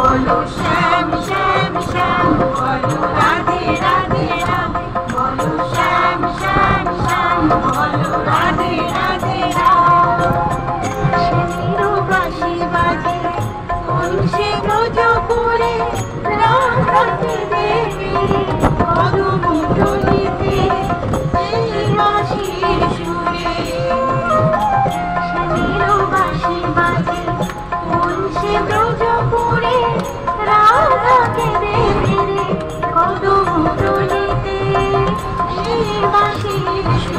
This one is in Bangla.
বলো শ্যাম শ্যাম শ্যাম, বলো রাধে রাধে রাধে, বলো শ্যাম শ্যাম শ্যাম, বলো রাধে রাধে রাধে। শ্যামেরও বাঁশি বাজে কোন সে ব্রজপুরে, রাধাকে দেবে কদম তলিতে এই বাঁশির সুরে। শ্যামেরও বাঁশি বাজে কোন সে ব্রজপুরে, রাধাকে দেবে কদম তলিতে এই বাঁশির সুরে।